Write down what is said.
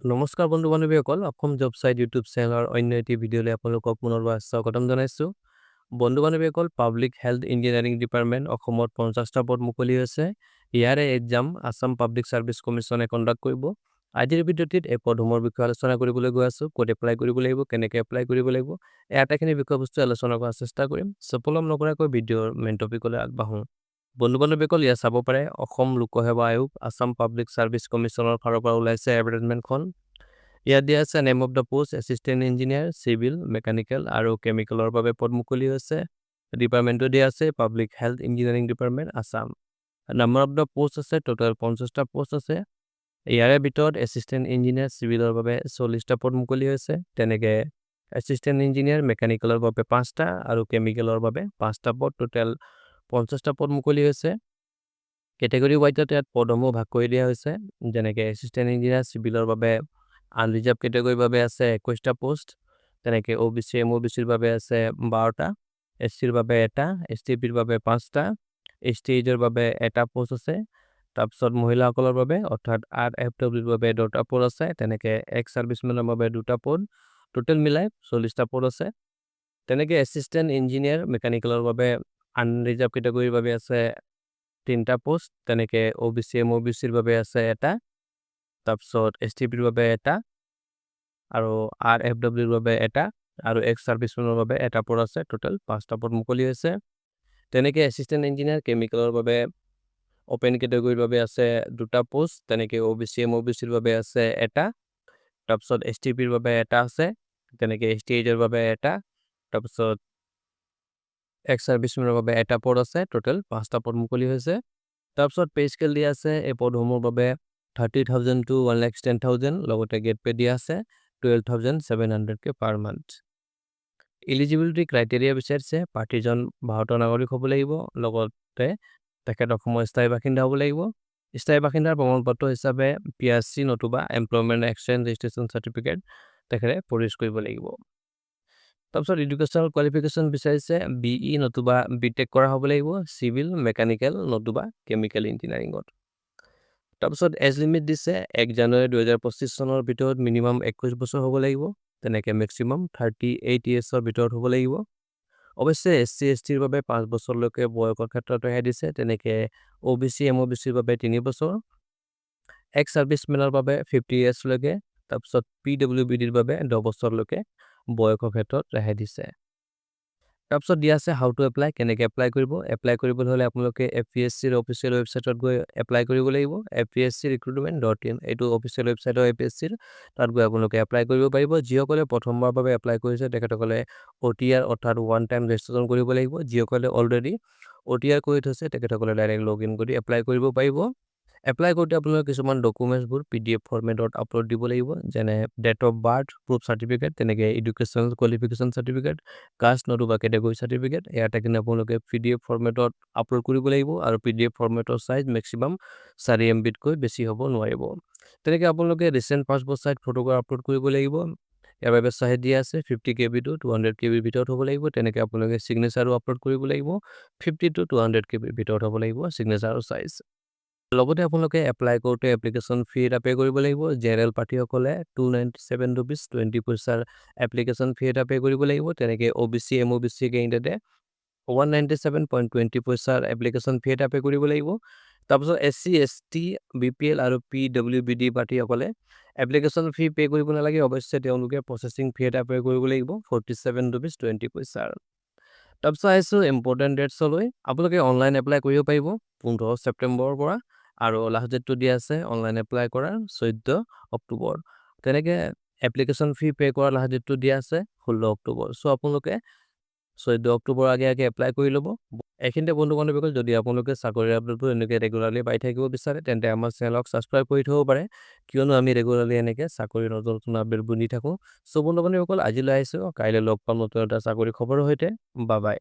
নমস্কাৰ বন্ধু বান্ধৱীসকল অসম জবচাইট ইউটিউব চেনেলৰ অন্য এটি ভিডিঅ'লৈ আপোনালোকক পুনৰবাৰ স্বাগতম জনাইছোঁ বন্ধু বান্ধৱীসকল পাব্লিক হেল্থ ইঞ্জিনিয়াৰিং ডিপাৰ্টমেণ্ট অসমত 50টা পদ মুকলি হৈছে ইয়াৰে এক্সাম আসাম পাব্লিক সাৰ্ভিস কমিছনে কণ্ডাক্ট কৰিব আজিৰ ভিডিঅ'টিত এই পদসমূহৰ বিষয়ে আলোচনা কৰিবলৈ গৈ আছোঁ ক'ত এপ্লাই কৰিব লাগিব কেনেকৈ এপ্লাই কৰিব লাগিব এই আটাইখিনি বিষয়বস্তু আলোচনা কৰাৰ চেষ্টা কৰিম সফলম নকৰাকৈ ভিডিঅ'ৰ মেইন টপিকলৈ আগবাঢ়োঁ বন্ধু বান্ধৱীসকল ইয়াত চাব পাৰে অসম লোকসেৱা আয়োগ আসাম পাব্লিক সাৰ্ভিস কমিছনৰ ফালৰ পৰা ওলাইছে এডভাৰটাইজমেণ্টখন ইয়াত দিয়া আছে name of the post assistant engineer civil mechanical আৰু কেমিকেলৰ বাবে পদ মুকলি হৈছে ডিপাৰ্টমেণ্টটো দিয়া আছে public health engineering department Assam number of the post আছে টোটেল 50টা পোষ্ট আছে ইয়াৰে ভিতৰত এছিষ্টেণ্ট ইঞ্জিনিয়াৰ চিভিলৰ বাবে 40টা পদ মুকলি হৈছে তেনেকৈ এছিষ্টেণ্ট ইঞ্জিনিয়াৰ মেকানিকেলৰ বাবে 5টা আৰু কেমিকেলৰ বাবে 5টা পদ টোটেল 50টা পদ মুকলি হৈছে কেটেগৰী ৱাইজত ইয়াত পদসমূহ ভাগ কৰি দিয়া হৈছে যেনেকৈ এছিষ্টেণ্ট ইঞ্জিনিয়াৰ চিভিলৰ বাবে আনৰিজাৰ্ভ কেটেগৰীৰ বাবে আছে 21টা পোষ্ট তেনেকৈ OBC MOBCৰ বাবে আছে 12টা SCৰ বাবে এটা STPৰ বাবে 5টা STHৰ বাবে এটা পোষ্ট আছে তাৰপিছত মহিলাসকলৰ বাবে অৰ্থাৎ RFWৰ বাবে 2টা পদ আছে তেনেকৈ এক্স সাৰ্ভিসমেনৰ বাবে 2টা পদ টোটেল মিলাই 40টা পদ আছে তেনেকৈ এছিষ্টেণ্ট ইঞ্জিনিয়াৰ মেকানিকেলৰ বাবে আনৰিজাৰ্ভ কেটেগৰীৰ বাবে আছে 3টা পোষ্ট তেনেকৈ OBC MOBCৰ বাবে আছে এটা তাৰপিছত STPৰ বাবে এটা আৰু RFWৰ বাবে এটা আৰু এক্স সাৰ্ভিসমেনৰ বাবে এটা পদ আছে টোটেল 5টা পদ মুকলি হৈছে তেনেকৈ এছিষ্টেণ্ট ইঞ্জিনিয়াৰ কেমিকেলৰ বাবে ওপেন কেটেগৰীৰ বাবে আছে 2টা পোষ্ট তেনেকৈ OBC MOBCৰ বাবে আছে এটা তাৰপিছত STPৰ বাবে এটা আছে তেনেকৈ STHৰ বাবে এটা তাৰপিছত এক্স সাৰ্ভিসমেনৰ বাবে এটা পদ আছে টোটেল 5টা পদ মুকলি হৈছে তাৰপিছত পে স্কেল দিয়া আছে এই পদসমূহৰ বাবে 30,000 to 1,10,000 লগতে গেট পে দিয়া আছে 12,700 পাৰ মান্থ এলিজিবিলিটি ক্ৰাইটেৰিয়া বিচাৰিছে প্ৰাৰ্থীজন ভাৰতৰ নাগৰিক হ'ব লাগিব লগতে তেখেত অসমৰ স্থায়ী বাসিন্দা হ'ব লাগিব স্থায়ী বাসিন্দাৰ প্ৰমাণপত্ৰ হিচাপে PHC নতুবা এমপ্লয়মেণ্ট এক্সচেঞ্জ ৰেজিষ্ট্ৰেশ্যন চাৰ্টিফিকেট তেখেতে প্ৰডিউচ কৰিব লাগিব তাৰপিছত এডুকেশ্যনেল কোৱালিফিকেশ্যন বিচাৰিছে BE নতুবা BTech কৰা হ'ব লাগিব চিভিল মেকানিকেল নতুবা কেমিকেল ইঞ্জিনিয়াৰিঙত তাৰপিছত এজ লিমিট দিছে 1 জানুৱাৰী 2025 চনৰ ভিতৰত মিনিমাম 21 বছৰ হ'ব লাগিব তেনেকৈ মেক্সিমাম 38 ইয়েৰ্ছৰ ভিতৰত হ'ব লাগিব অৱশ্যে SC STৰ বাবে 5 বছৰলৈকে বয়সৰ ক্ষেত্ৰত ৰেহাই দিছে তেনেকৈ OBC MOBCৰ বাবে 3 বছৰ এক্স সাৰ্ভিসমেনৰ বাবে 50 ইয়েৰ্ছলৈকে তাৰপিছত PWBDৰ বাবে 10 বছৰলৈকে বয়সৰ ক্ষেত্ৰত ৰেহাই দিছে তাৰপিছত দিয়া আছে হাউ টু এপ্লাই কেনেকৈ এপ্লাই কৰিবলৈ হ'লে আপোনালোকে APSCৰ অফিচিয়েল ৱেবছাইটত গৈ এপ্লাই কৰিব লাগিব APSC Recruitment.in এইটো অফিচিয়েল ৱেবছাইট হয় APSCৰ তাত গৈ আপোনালোকে এপ্লাই কৰিব পাৰিব যিসকলে প্ৰথমবাৰ বাবে এপ্লাই কৰিছে তেখেতসকলে OTR অৰ্থাৎ ওৱান টাইম ৰেজিষ্ট্ৰেশ্যন কৰিব লাগিব যিসকলে অলৰেডি OTR কৰি থৈছে তেখেতসকলে ডাইৰেক্ট লগইন কৰি এপ্লাই কৰিব পাৰিব এপ্লাই কৰোঁতে আপোনালোকে কিছুমান ডকুমেণ্টছবোৰ PDF ফৰ্মেটত আপলোড দিব লাগিব যেনে date of birth proof certificate তেনেকৈ এডুকেশ্যনেল কোৱালিফিকেশ্যন চাৰ্টিফিকেট কাষ্ট নতুবা কেটেগৰী চাৰ্টিফিকেট ইয়াত কিনে আপোনালোকে PDF ফৰ্মেটত আপলোড কৰিব লাগিব আৰু PDF ফৰ্মেটৰ সাইজ মেক্সিমাম 4 MBতকৈ বেছি হ'ব নোৱাৰিব তেনেকৈ আপোনালোকে recent passport size photograph upload কৰিব লাগিব ইয়াৰ বাবে সাইজ দিয়া আছে 50 KB to 200 KB ভিতৰত হ'ব লাগিব তেনেকৈ আপোনালোকে সিগনেচাৰো আপলোড কৰিব লাগিব 50 to 200 KB ভিতৰত হ'ব লাগিব সিগনেচাৰৰ সাইজ লগতে আপোনালোকে এপ্লাই কৰোঁতে এপ্লিকেশ্যন ফি এটা পে কৰিব লাগিব জেনেৰেল প্ৰাৰ্থীসকলে 297 rupees 20 পইচাৰ এপ্লিকেশ্যন ফি এটা পে কৰিব লাগিব তেনেকৈ OBC MOBC কেণ্ডিডেটে 197.20 পইচাৰ এপ্লিকেশ্যন ফি এটা পে কৰিব লাগিব তাৰপিছত SC ST BPL আৰু PWBD প্ৰাৰ্থীসকলে এপ্লিকেশ্যন ফি পে কৰিব নালাগে অৱশ্যে তেওঁলোকে প্ৰচেছিং ফি এটা পে কৰিব লাগিব 47 rupees 20 পইচাৰ তাৰপিছত আহিছোঁ ইম্পৰ্টেণ্ট ডেটছলৈ আপোনালোকে অনলাইন এপ্লাই কৰিব পাৰিব 15 ছেপ্টেম্বৰৰ পৰা আৰু লাষ্ট ডেটটো দিয়া আছে অনলাইন এপ্লাই কৰাৰ 14 অক্টোবৰ তেনেকৈ এপ্লিকেশ্যন ফি পে কৰাৰ লাষ্ট ডেটটো দিয়া আছে 16 অক্টোবৰ সো আপোনালোকে 14 অক্টোবৰ আগে এপ্লাই কৰি ল'ব এইখিনিতে বন্ধু বান্ধৱীসকল যদি আপোনালোকে চাকৰি আপডেটবোৰ এনেকৈ ৰেগুলাৰলি পাই থাকিব বিচাৰে তেন্তে আমাৰ চেনেলক ছাবস্ক্ৰাইব কৰি থ'ব পাৰে কিয়নো আমি ৰেগুলাৰলি এনেকৈ চাকৰি নতুন আপডেটবোৰ দি থাকোঁ সো বন্ধু বান্ধৱীসকল আজিলৈ আহিছোঁ কাইলৈ লগ পাম নতুন এটা চাকৰি খবৰৰ সৈতে বাই বাই